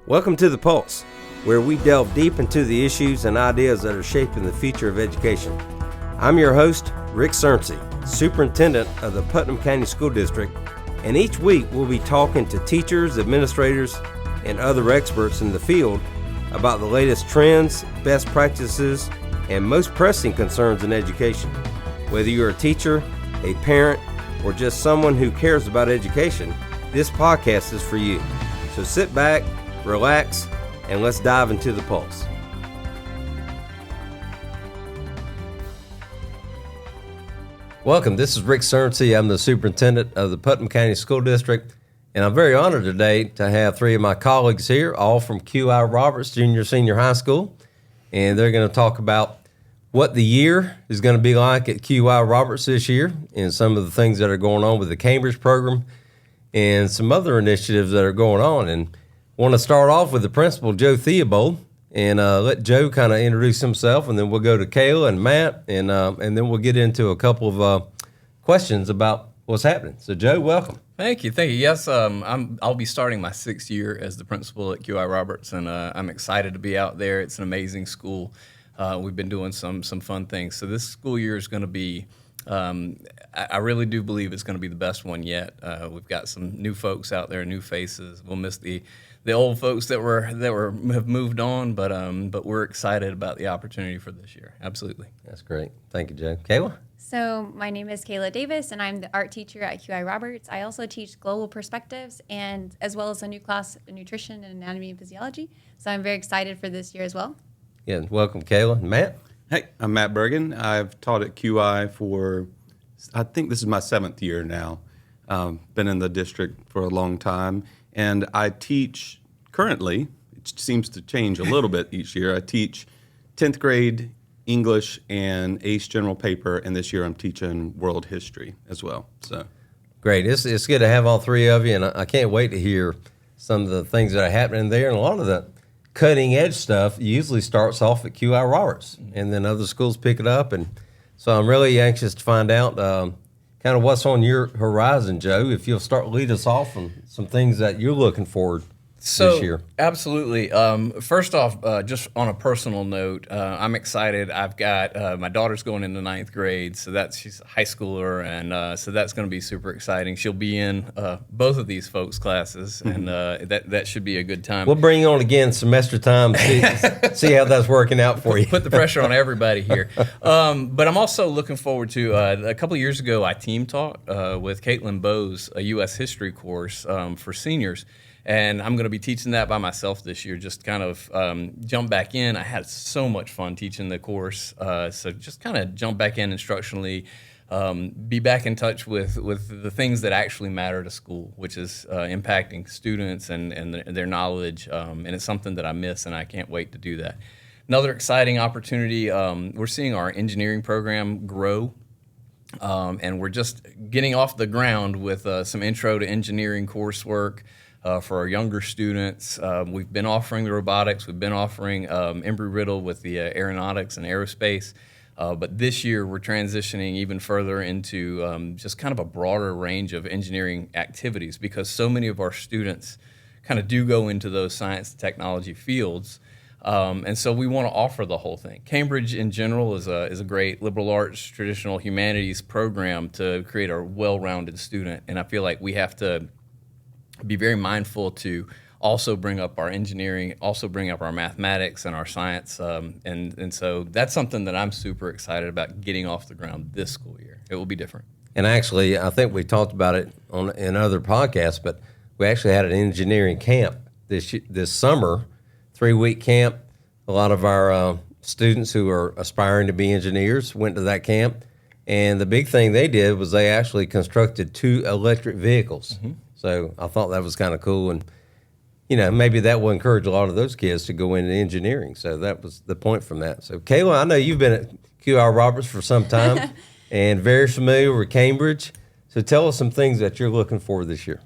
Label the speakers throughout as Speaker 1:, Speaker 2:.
Speaker 1: Welcome to The Pulse, where we delve deep into the issues and ideas that are shaping the future of education. I'm your host, Rick Surrency, Superintendent of the Putnam County School District, and each week we'll be talking to teachers, administrators, and other experts in the field about the latest trends, best practices, and most pressing concerns in education. Whether you're a teacher, a parent, or just someone who cares about education, this podcast is for you. So sit back, relax, and let's dive into the pulse. Welcome, this is Rick Surrency. I'm the superintendent of the Putnam County School District, and I'm very honored today to have three of my colleagues here, all from QI Roberts Junior Senior High School, and they're going to talk about what the year is going to be like at QI Roberts this year and some of the things that are going on with the Cambridge program and some other initiatives that are going on. And want to start off with the principal, Joe Theobold, and let Joe kind of introduce himself, and then we'll go to Kayla and Matt, and then we'll get into a couple of questions about what's happening. So, Joe, welcome.
Speaker 2: Thank you. Yes, I'll be starting my 6th year as the principal at QI Roberts, and I'm excited to be out there. It's an amazing school. We've been doing some fun things. So this school year is going to be, I really do believe it's going to be the best one yet. We've got some new folks out there, new faces. We'll miss the old folks that have moved on, but we're excited about the opportunity for this year. Absolutely.
Speaker 1: That's great. Thank you, Joe. Kayla?
Speaker 3: So my name is Kayla Davis, and I'm the art teacher at QI Roberts. I also teach global perspectives and as well as a new class, nutrition and anatomy and physiology. So I'm very excited for this year as well.
Speaker 1: Yeah, welcome, Kayla. Matt?
Speaker 4: Hey, I'm Matt Bergen. I've taught at QI for, I think this is my 7th year now. Been in the district for a long time. And I teach currently, it seems to change a little bit each year. I teach 10th grade English and AICE general paper, and this year I'm teaching world history as well. So
Speaker 1: great. It's good to have all three of you, and I can't wait to hear some of the things that are happening there. And a lot of the cutting edge stuff usually starts off at QI Roberts, and then other schools pick it up. And so I'm really anxious to find out kind of what's on your horizon, Joe, if you'll start lead us off on some things that you're looking forward this year.
Speaker 2: Absolutely. First off, just on a personal note, I'm excited. I've got my daughter's going into 9th grade, so she's a high schooler, and so that's going to be super exciting. She'll be in both of these folks' classes, and that should be a good time.
Speaker 1: We'll bring you on again semester time, see how that's working out for you.
Speaker 2: Put the pressure on everybody here. But I'm also looking forward to, a couple of years ago, I team taught with Caitlin Bowes, a U.S. history course for seniors. And I'm going to be teaching that by myself this year, just kind of jump back in. I had so much fun teaching the course, so just kind of jump back in instructionally, be back in touch with the things that actually matter to school, which is impacting students and their knowledge, and it's something that I miss, and I can't wait to do that. Another exciting opportunity, we're seeing our engineering program grow, and we're just getting off the ground with some intro to engineering coursework. For our younger students, we've been offering the robotics, we've been offering Embry-Riddle with the aeronautics and aerospace, but this year we're transitioning even further into just kind of a broader range of engineering activities because so many of our students kind of do go into those science and technology fields, and so we want to offer the whole thing. Cambridge in general is a great liberal arts, traditional humanities program to create a well-rounded student, and I feel like we have to be very mindful to also bring up our engineering, also bring up our mathematics and our science, and so that's something that I'm super excited about getting off the ground this school year. It will be different.
Speaker 1: And actually, I think we talked about it in other podcasts, but we actually had an engineering camp this summer, 3-week camp. A lot of our students who are aspiring to be engineers went to that camp, and the big thing they did was they actually constructed 2 electric vehicles. Mm-hmm. So I thought that was kind of cool, and maybe that will encourage a lot of those kids to go into engineering. So that was the point from that. So Kayla, I know you've been at QI Roberts for some time and very familiar with Cambridge. So tell us some things that you're looking for this year.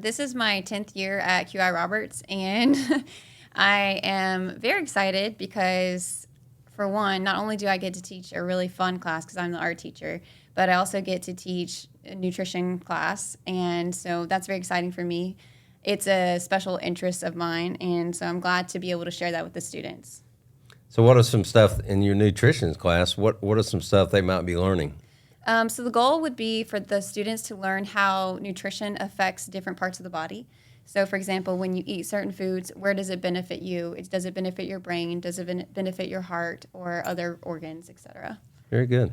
Speaker 3: This is my 10th year at QI Roberts, and I am very excited because, for one, not only do I get to teach a really fun class because I'm the art teacher, but I also get to teach a nutrition class, and so that's very exciting for me. it's a special interest of mine, and so I'm glad to be able to share that with the students.
Speaker 1: So what are some stuff in your nutrition class? What are some stuff they might be learning?
Speaker 3: So the goal would be for the students to learn how nutrition affects different parts of the body. So, for example, when you eat certain foods, where does it benefit you? Does it benefit your brain? Does it benefit your heart or other organs, et cetera?
Speaker 1: Very good.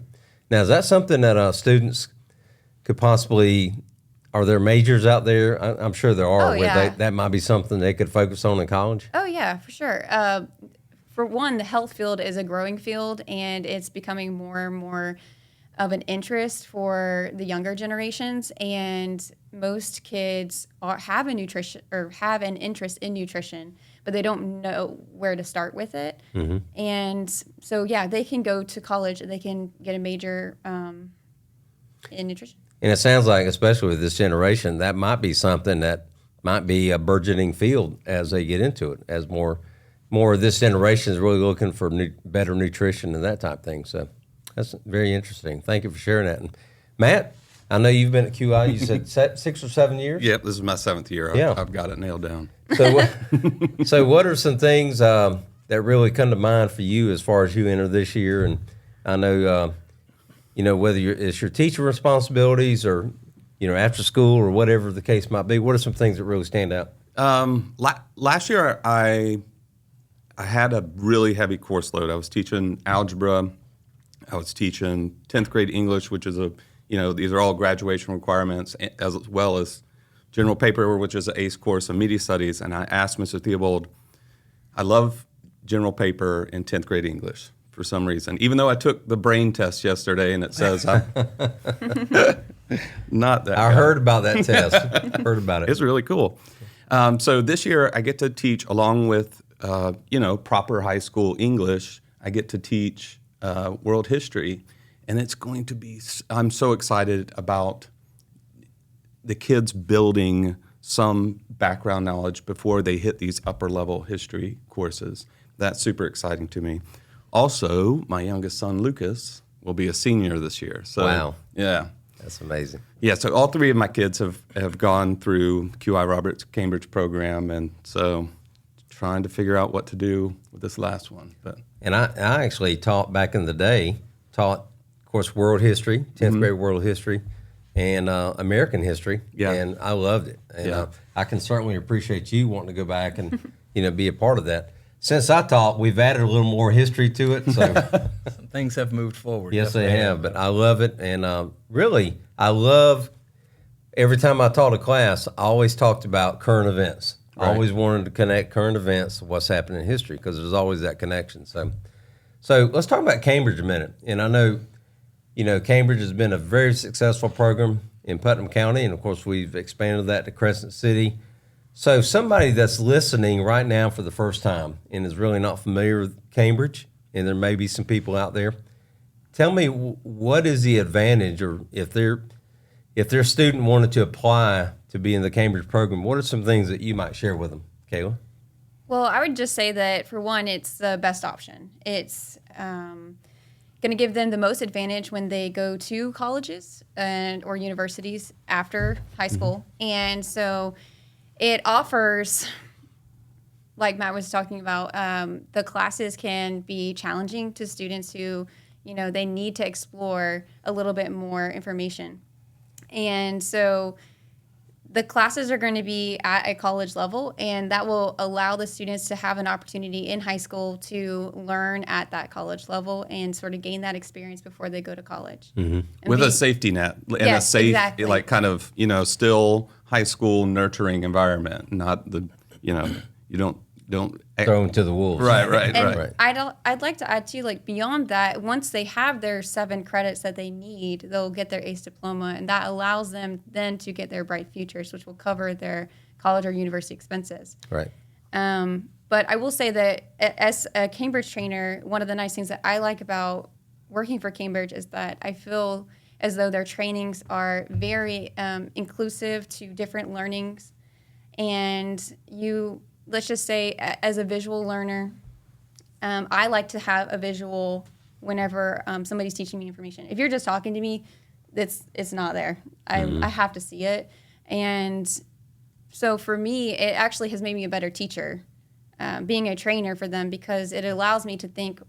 Speaker 1: Now, is that something that students could possibly, are there majors out there? I'm sure there are,
Speaker 3: Oh,
Speaker 1: where
Speaker 3: yeah.
Speaker 1: that might be something they could focus on in college?
Speaker 3: Oh, yeah, for sure. For one, the health field is a growing field, and it's becoming more and more of an interest for the younger generations. And most kids have an interest in nutrition, but they don't know where to start with it.
Speaker 1: Mm-hmm.
Speaker 3: And so, yeah, they can go to college. They can get a major in nutrition.
Speaker 1: And it sounds like, especially with this generation, that might be something that might be a burgeoning field as they get into it, as more of this generation is really looking for better nutrition and that type of thing. So that's very interesting. Thank you for sharing that. And Matt, I know you've been at QI, you said 6 or 7 years?
Speaker 4: Yep, this is my 7th year.
Speaker 1: Yeah.
Speaker 4: I've got it nailed down.
Speaker 1: So what are some things that really come to mind for you as far as you enter this year? And I know, whether it's your teacher responsibilities or, after school or whatever the case might be, what are some things that really stand out?
Speaker 4: Last year, I had a really heavy course load. I was teaching algebra. I was teaching 10th grade English, which is these are all graduation requirements, as well as general paper, which is an AICE course, and media studies. And I asked Mr. Theobold, I love general paper in 10th grade English for some reason, even though I took the brain test yesterday and it says I'm not that.
Speaker 1: I heard about that test. Heard about it.
Speaker 4: It's really cool. So this year I get to teach along with, proper high school English. I get to teach world history, and it's going to be, I'm so excited about the kids building some background knowledge before they hit these upper level history courses. That's super exciting to me. Also, my youngest son, Lucas, will be a senior this year. So,
Speaker 1: wow.
Speaker 4: Yeah.
Speaker 1: That's amazing.
Speaker 4: Yeah, so all 3 of my kids have gone through QI Roberts Cambridge program, and so trying to figure out what to do with this last one.
Speaker 1: And I actually taught back in the day, of course, world history, 10th grade world history, and American history, and I loved it. And I can certainly appreciate you wanting to go back and be a part of that. Since I taught, we've added a little more history to it. So
Speaker 2: Some things have moved forward.
Speaker 1: yes, they have. But I love it, and really, I love every time I taught a class. I always talked about current events.
Speaker 4: Right.
Speaker 1: I always wanted to connect current events to what's happening in history because there's always that connection. So let's talk about Cambridge a minute. And I know, Cambridge has been a very successful program in Putnam County, and of course we've expanded that to Crescent City. So somebody that's listening right now for the first time and is really not familiar with Cambridge, and there may be some people out there, tell me what is the advantage, or if their student wanted to apply to be in the Cambridge program, what are some things that you might share with them, Kayla?
Speaker 3: Well, I would just say that, for one, it's the best option. It's going to give them the most advantage when they go to colleges or universities after high school. And so it offers, like Matt was talking about, the classes can be challenging to students who, they need to explore a little bit more information. And so the classes are going to be at a college level, and that will allow the students to have an opportunity in high school to learn at that college level and sort of gain that experience before they go to college.
Speaker 4: Mm-hmm. With a safety net and a safe,
Speaker 3: exactly.
Speaker 4: still high school nurturing environment, not the, you don't
Speaker 1: Thrown to the wolves.
Speaker 4: Right.
Speaker 3: And I'd like to add too, beyond that, once they have their 7 credits that they need, they'll get their AICE diploma, and that allows them then to get their Bright Futures, which will cover their college or university expenses.
Speaker 1: Right.
Speaker 3: But I will say that as a Cambridge trainer, one of the nice things that I like about working for Cambridge is that I feel as though their trainings are very inclusive to different learnings, and let's just say, as a visual learner, I like to have a visual whenever somebody's teaching me information. If you're just talking to me, it's not there. I have to see it. And So for me, it actually has made me a better teacher, being a trainer for them, because it allows me to think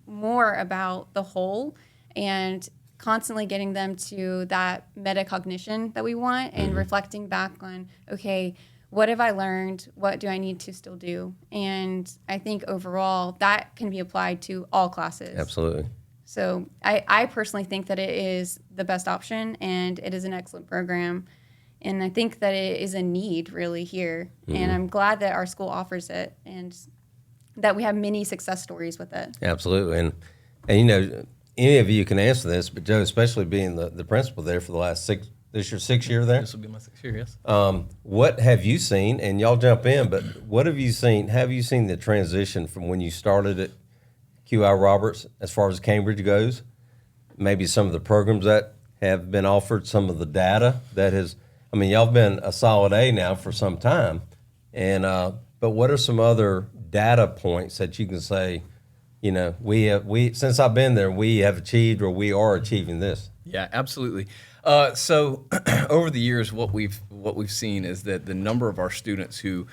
Speaker 3: more about the whole and constantly getting them to that metacognition that we want and reflecting back on, okay, what have I learned? What do I need to still do? And I think overall that can be applied to all classes.
Speaker 1: Absolutely.
Speaker 3: So I personally think that it is the best option, and it is an excellent program. And I think that it is a need really here. And I'm glad that our school offers it and that we have many success stories with it.
Speaker 1: Absolutely. And you know, any of you can answer this, but Joe, especially being the principal there for the last this your 6th year there?
Speaker 2: This will be my 6th year, yes.
Speaker 1: What have you seen, and y'all jump in, but what have you seen? Have you seen the transition from when you started at QI Roberts as far as Cambridge goes? Maybe some of the programs that have been offered, some of the data that has, I mean, y'all have been a solid A now for some time, and but what are some other data points that you can say, you know, we since I've been there, we have achieved or we are achieving this?
Speaker 2: Yeah, absolutely. So over the years, what we've seen is that the number of our students who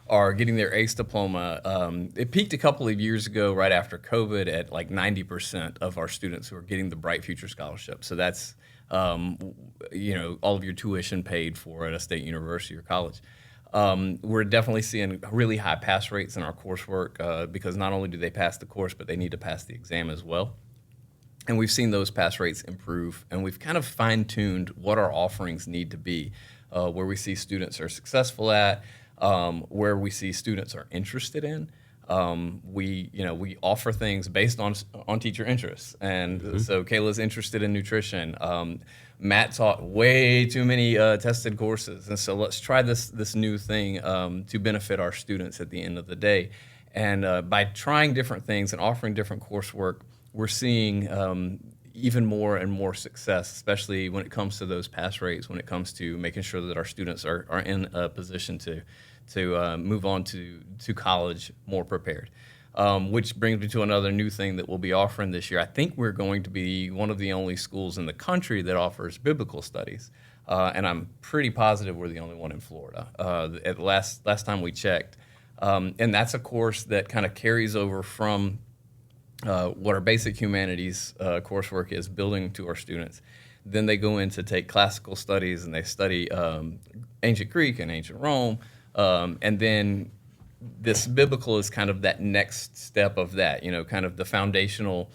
Speaker 2: are getting their AICE diploma, it peaked a couple of years ago right after COVID at like 90% of our students who are getting the Bright Future Scholarship. So that's, you know, all of your tuition paid for at a state university or college. We're definitely seeing really high pass rates in our coursework because not only do they pass the course, but they need to pass the exam as well. And we've seen those pass rates improve, and we've kind of fine-tuned what our offerings need to be, where we see students are successful at, where we see students are interested in. We offer things based on teacher interests, and so Kayla's interested in nutrition. Matt taught way too many tested courses, and so let's try this new thing to benefit our students at the end of the day. And by trying different things and offering different coursework, we're seeing even more and more success, especially when it comes to those pass rates, when it comes to making sure that our students are in a position to move on to college more prepared. Which brings me to another new thing that we'll be offering this year. I think we're going to be one of the only schools in the country that offers biblical studies, and I'm pretty positive we're the only one in Florida. At last time we checked, and that's a course that kind of carries over from what our basic humanities coursework is, building to our students. Then they go in to take classical studies, and they study ancient Greek and ancient Rome, and then this biblical is kind of that next step of that, you know, kind of the foundational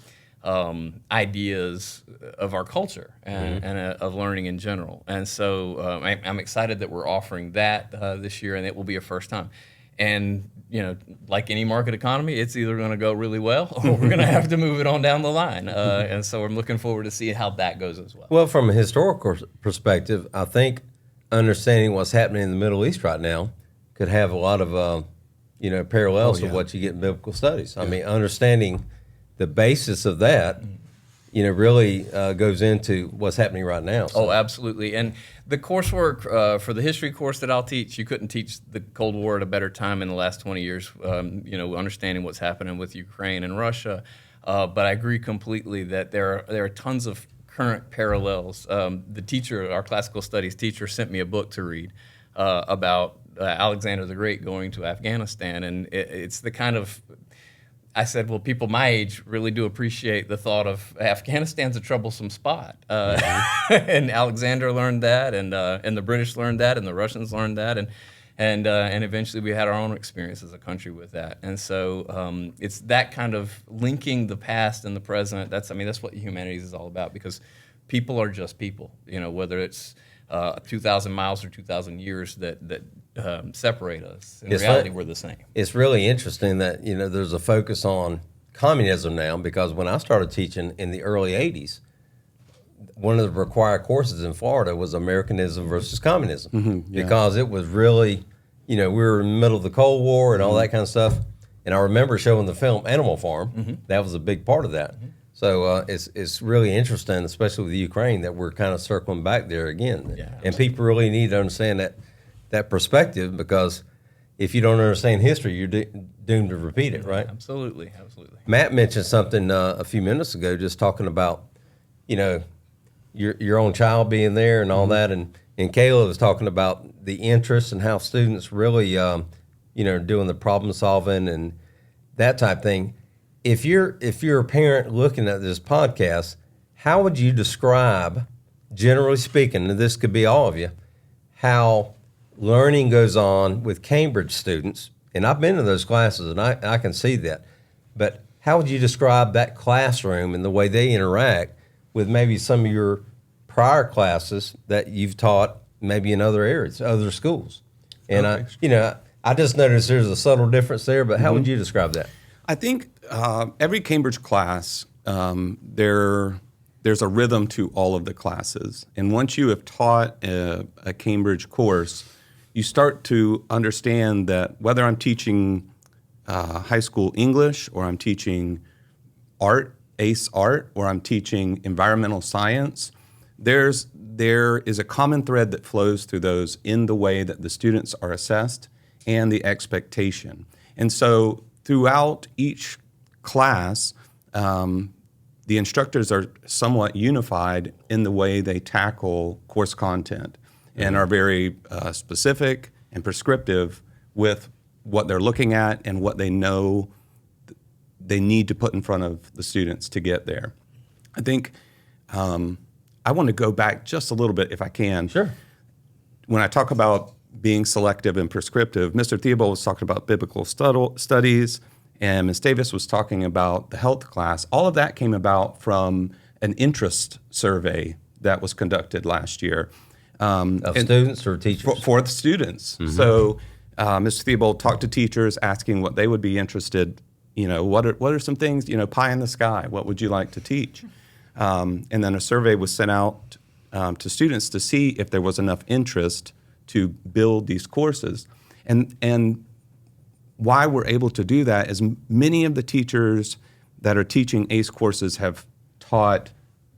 Speaker 2: ideas of our culture and of learning in general. And so I'm excited that we're offering that this year, and it will be a first time. And, you know, like any market economy, it's either going to go really well or we're going to have to move it on down the line. And so I'm looking forward to seeing how that goes as well.
Speaker 1: Well, from a historical perspective, I think understanding what's happening in the Middle East right now could have a lot of, parallels to what you get in biblical studies. I mean, understanding the basis of that, really goes into what's happening right now. So.
Speaker 2: Oh, absolutely. And the coursework for the history course that I'll teach, you couldn't teach the Cold War at a better time in the last 20 years, understanding what's happening with Ukraine and Russia. But I agree completely that there are tons of current parallels. The teacher, our classical studies teacher, sent me a book to read about Alexander the Great going to Afghanistan. And it's the kind of... I said, well, people my age really do appreciate the thought of Afghanistan's a troublesome spot. And Alexander learned that, and the British learned that, and the Russians learned that, and eventually we had our own experience as a country with that. And so it's that kind of linking the past and the present. That's what humanities is all about, because people are just people. Whether it's 2,000 miles or 2,000 years that separate us. In reality, we're the same.
Speaker 1: It's really interesting that, there's a focus on communism now, because when I started teaching in the early 80s, one of the required courses in Florida was Americanism versus communism, because it was really, we were in the middle of the Cold War and all that kind of stuff. And I remember showing the film Animal Farm. That was a big part of that. So it's really interesting, especially with Ukraine, that we're kind of circling back there again.
Speaker 2: Yeah,
Speaker 1: and people really need to understand that perspective, because if you don't understand history, you're doomed to repeat it, right?
Speaker 2: Absolutely.
Speaker 1: Matt mentioned something a few minutes ago, just talking about, your own child being there and all that, and and Kayla was talking about the interest and how students really, doing the problem solving and that type thing. If you're a parent looking at this podcast, how would you describe, generally speaking, and this could be all of you, how learning goes on with Cambridge students? And I've been to those classes, and I can see that. But how would you describe that classroom and the way they interact with maybe some of your prior classes that you've taught maybe in other areas, other schools? And I just noticed there's a subtle difference there, but how would you describe that?
Speaker 4: I think every Cambridge class, there's a rhythm to all of the classes. And once you have taught a Cambridge course, you start to understand that whether I'm teaching high school English, or I'm teaching art, AICE art, or I'm teaching environmental science, there is a common thread that flows through those in the way that the students are assessed and the expectation. And so throughout each class, the instructors are somewhat unified in the way they tackle course content and are very specific and prescriptive with what they're looking at and what they know they need to put in front of the students to get there. I think I want to go back just a little bit, if I can.
Speaker 1: Sure.
Speaker 4: When I talk about being selective and prescriptive, Mr. Theobold was talking about biblical studies, and Ms. Davis was talking about the health class. All of that came about from an interest survey that was conducted last year.
Speaker 1: Of students or teachers?
Speaker 4: For the students. Mm-hmm. So Mr. Theobold talked to teachers asking what they would be interested, what are some things, pie in the sky, what would you like to teach? And then a survey was sent out to students to see if there was enough interest to build these courses. And why we're able to do that is many of the teachers that are teaching AICE courses have taught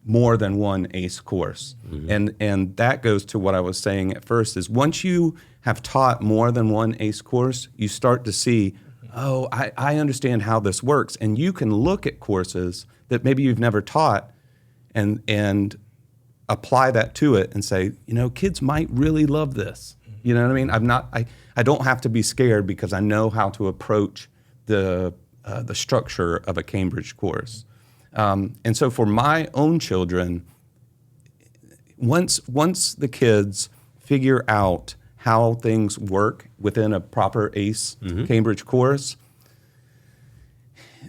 Speaker 4: more than one AICE course. Mm-hmm. And that goes to what I was saying at first, is once you have taught more than one AICE course, you start to see, I understand how this works. And you can look at courses that maybe you've never taught and apply that to it and say, kids might really love this. You know what I mean? I don't have to be scared because I know how to approach the structure of a Cambridge course. And so for my own children, once the kids figure out how things work within a proper AICE Cambridge course,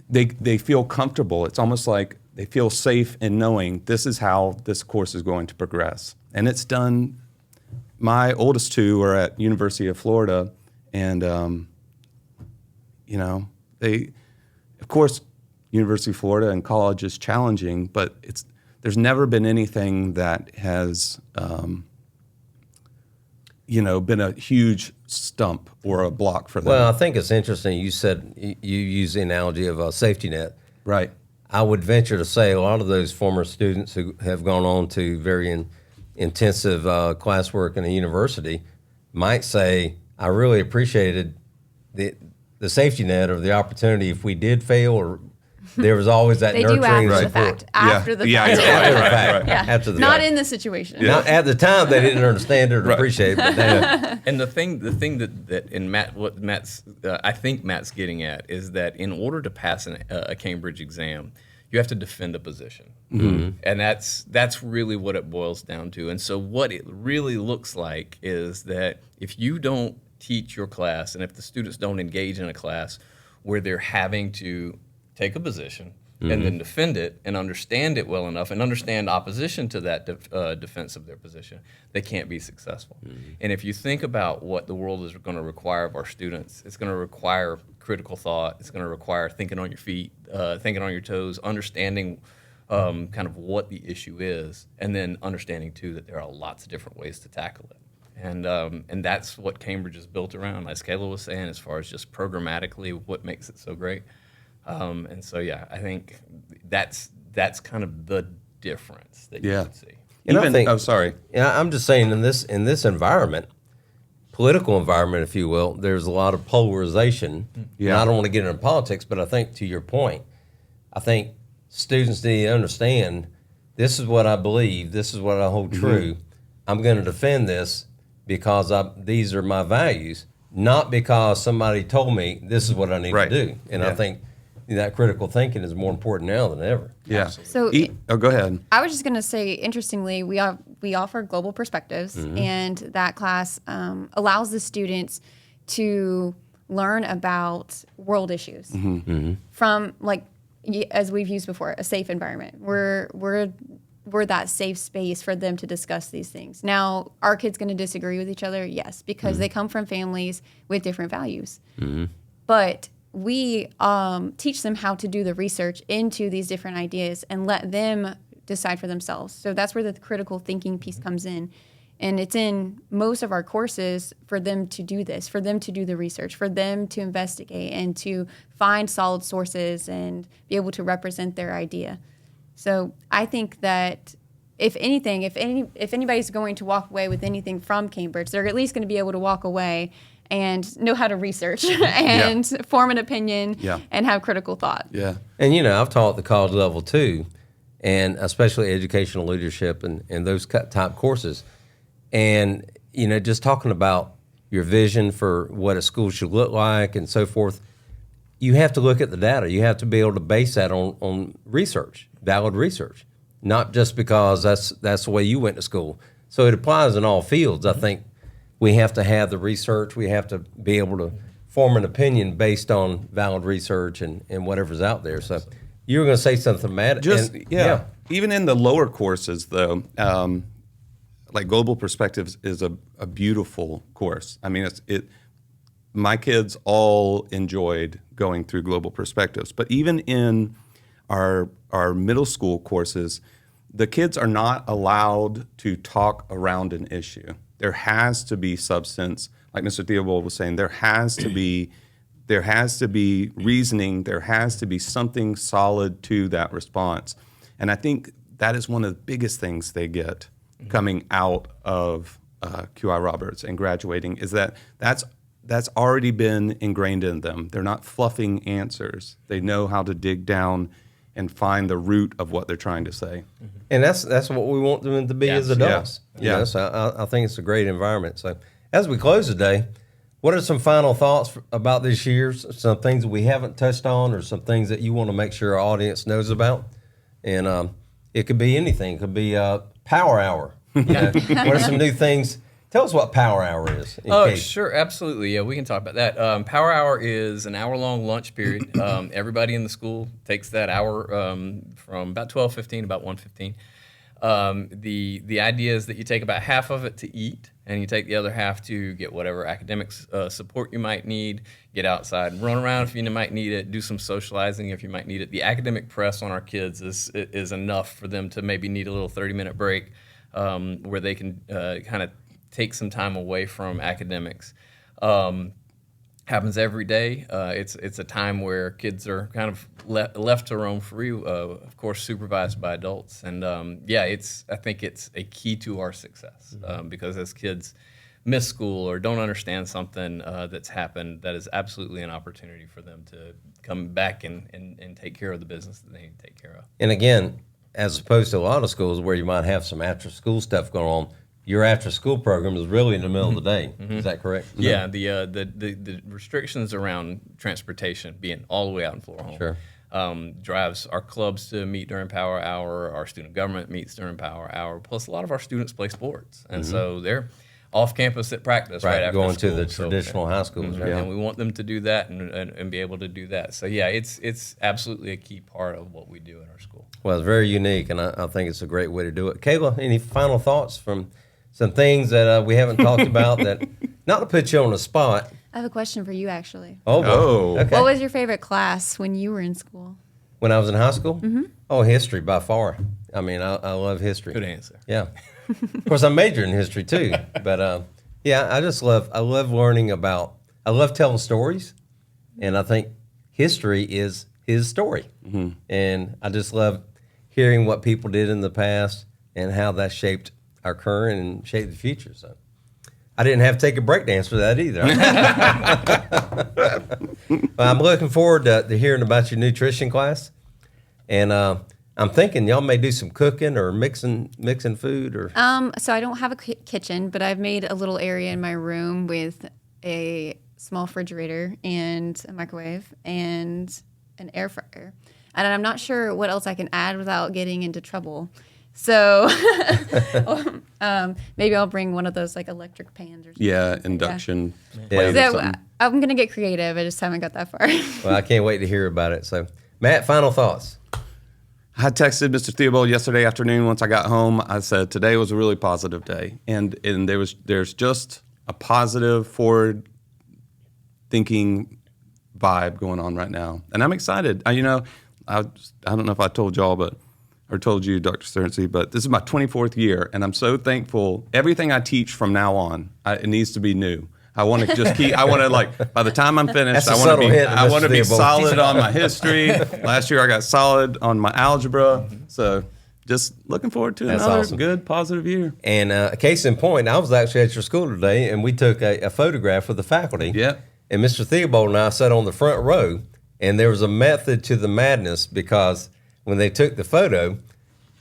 Speaker 4: they feel comfortable. It's almost like they feel safe in knowing this is how this course is going to progress. And it's done. My oldest two are at University of Florida, and they, of course, University of Florida and college is challenging, but there's never been anything that has been a huge stump or a block for them.
Speaker 1: Well, I think it's interesting. You said you use the analogy of a safety net.
Speaker 4: Right.
Speaker 1: I would venture to say a lot of those former students who have gone on to very intensive classwork in a university might say, I really appreciated the safety net or the opportunity if we did fail, or there was always that nurturing
Speaker 3: do after
Speaker 1: support.
Speaker 3: the fact. After the fact.
Speaker 1: After the
Speaker 3: Not
Speaker 1: fact.
Speaker 3: in the situation.
Speaker 1: Yeah. Not at the time they didn't understand it or appreciate it. But then,
Speaker 2: And the thing that in what Matt's I think Matt's getting at is that in order to pass a Cambridge exam, you have to defend a position, and that's really what it boils down to. And so what it really looks like is that if you don't teach your class, and if the students don't engage in a class where they're having to take a position and then defend it and understand it well enough and understand opposition to that defense of their position, they can't be successful. And if you think about what the world is going to require of our students, it's going to require critical thought. It's going to require thinking on your feet, thinking on your toes, understanding kind of what the issue is, and then understanding, too, that there are lots of different ways to tackle it. And that's what Cambridge is built around, as Kayla was saying, as far as just programmatically what makes it so great. And so, yeah, I think that's kind of the difference that you can see.
Speaker 1: And I think,
Speaker 4: sorry.
Speaker 1: Yeah, I'm just saying in this environment, political environment, if you will, there's a lot of polarization. Yeah. And I don't want to get into politics, but I think to your point, I think students need to understand this is what I believe, this is what I hold true, I'm going to defend this because these are my values, not because somebody told me this is what I need
Speaker 4: Right.
Speaker 1: to do. And I think that critical thinking is more important now than ever.
Speaker 4: Yeah.
Speaker 3: So
Speaker 4: Go ahead.
Speaker 3: I was just going to say, interestingly, we offer global perspectives, and that class allows the students to learn about world issues from, like, as we've used before, a safe environment. We're that safe space for them to discuss these things. Now, are kids going to disagree with each other? Yes, because they come from families with different values. But we teach them how to do the research into these different ideas and let them decide for themselves. So that's where the critical thinking piece comes in. And it's in most of our courses for them to do this, for them to do the research, for them to investigate and to find solid sources and be able to represent their idea. So I think that if anything, if anybody's going to walk away with anything from Cambridge, they're at least going to be able to walk away and know how to research and form an opinion and have critical thought.
Speaker 4: Yeah.
Speaker 1: And, I've taught at the college level too, and especially educational leadership and those type courses. And, just talking about your vision for what a school should look like and so forth, you have to look at the data. You have to be able to base that on research, valid research, not just because that's the way you went to school. So it applies in all fields. I think we have to have the research. We have to be able to form an opinion based on valid research and whatever's out there. So you were going to say something, Matt.
Speaker 4: Even in the lower courses, though, like Global Perspectives is a beautiful course. I mean, my kids all enjoyed going through Global Perspectives. But even in our middle school courses, the kids are not allowed to talk around an issue. There has to be substance, like Mr. Theobold was saying. There has to be reasoning. There has to be something solid to that response. And I think that is one of the biggest things they get coming out of QI Roberts and graduating, is that's already been ingrained in them. They're not fluffing answers. They know how to dig down and find the root of what they're trying to say.
Speaker 1: And that's what we want them to be as adults.
Speaker 4: Yeah.
Speaker 1: So I think it's a great environment. So as we close today, what are some final thoughts about this year? Some things that we haven't touched on, or some things that you want to make sure our audience knows about? And it could be anything. It could be Power Hour. What are some new things? Tell us what Power Hour is.
Speaker 2: Sure, absolutely. Yeah, we can talk about that. Power Hour is an hour-long lunch period. Everybody in the school takes that hour from about 12:15 to about 1:15. The idea is that you take about half of it to eat, and you take the other half to get whatever academic support you might need, get outside and run around if you might need it, do some socializing if you might need it. The academic press on our kids is enough for them to maybe need a little 30-minute break where they can kind of take some time away from academics. Happens every day. It's a time where kids are kind of left to roam free, of course, supervised by adults. And I think it's a key to our success because as kids miss school or don't understand something that's happened, that is absolutely an opportunity for them to come back and take care of the business that they need to take care of.
Speaker 1: And again, as opposed to a lot of schools where you might have some after-school stuff going on, your after-school program is really in the middle of the day. Is that correct?
Speaker 2: Yeah, the restrictions around transportation being all the way out in Florida drives our clubs to meet during Power Hour. Our student government meets during Power Hour. Plus, a lot of our students play sports, and so they're off campus at practice right after
Speaker 1: going
Speaker 2: school.
Speaker 1: to the traditional high schools.
Speaker 2: And we want them to do that and be able to do that. So yeah, it's absolutely a key part of what we do in our school.
Speaker 1: Well, it's very unique, and I think it's a great way to do it. Kayla, any final thoughts from some things that we haven't talked about, that, not to put you on the spot?
Speaker 3: I have a question for you, actually.
Speaker 1: Oh. Okay.
Speaker 3: What was your favorite class when you were in school?
Speaker 1: When I was in high school? Oh, history by far. I mean, I love history.
Speaker 2: Good answer.
Speaker 1: Yeah. Of course, I majored in history too. But I love learning about, I love telling stories. And I think history is his story. And I just love hearing what people did in the past and how that shaped our current and shaped the future. So I didn't have to take a break to answer that either. I'm looking forward to hearing about your nutrition class. And I'm thinking y'all may do some cooking or mixing food or.
Speaker 3: So I don't have a kitchen, but I've made a little area in my room with a small refrigerator and a microwave and an air fryer. And I'm not sure what else I can add without getting into trouble. So maybe I'll bring one of those like electric pans or something.
Speaker 4: Yeah, induction.
Speaker 1: Yeah.
Speaker 4: plate or
Speaker 3: So
Speaker 4: something.
Speaker 3: I'm going to get creative. I just haven't got that far.
Speaker 1: Well, I can't wait to hear about it. So, Matt, final thoughts.
Speaker 4: I texted Mr. Theobold yesterday afternoon once I got home. I said today was a really positive day, and there's just a positive, forward thinking vibe going on right now, and I'm excited. I don't know if I told y'all, or told you, Dr. Surrency, but this is my 24th year, and I'm so thankful. Everything I teach from now on, it needs to be new. I want to just keep. I want to by the time I'm finished,
Speaker 1: That's a
Speaker 4: I want
Speaker 1: subtle hint,
Speaker 4: I want to
Speaker 1: Mr.
Speaker 4: be
Speaker 1: Theobold.
Speaker 4: solid on my history. Last year I got solid on my algebra, so just looking forward to
Speaker 1: That's
Speaker 4: another
Speaker 1: awesome.
Speaker 4: good, positive year.
Speaker 1: And a case in point, I was actually at your school today, and we took a photograph with the faculty.
Speaker 4: Yeah.
Speaker 1: And Mr. Theobald and I sat on the front row, and there was a method to the madness because when they took the photo,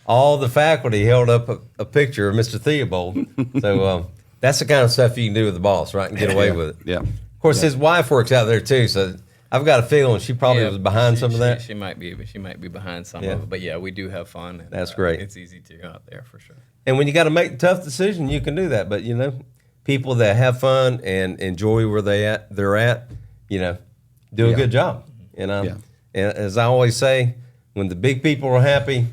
Speaker 1: all the faculty held up a picture of Mr. Theobald. So that's the kind of stuff you can do with the boss, right, and get away with it.
Speaker 4: Yeah.
Speaker 1: Of course, his wife works out there too, so I've got a feeling she probably was behind some of that.
Speaker 2: She might be behind some
Speaker 1: Yeah.
Speaker 2: of it. But yeah, we do have fun. And,
Speaker 1: That's great.
Speaker 2: It's easy to go out there for sure.
Speaker 1: And when you got to make a tough decision, you can do that. But people that have fun and enjoy where they're at, do a good job. And as I always say, when the big people are happy,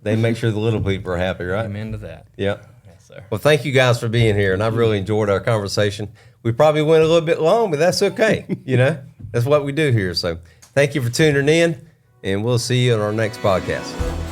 Speaker 1: they make sure the little people are happy, right?
Speaker 2: Amen to that.
Speaker 1: Yeah.
Speaker 2: Yes, sir.
Speaker 1: Well, thank you guys for being here, and I've really enjoyed our conversation. We probably went a little bit long, but that's okay. That's what we do here. So thank you for tuning in, and we'll see you on our next podcast.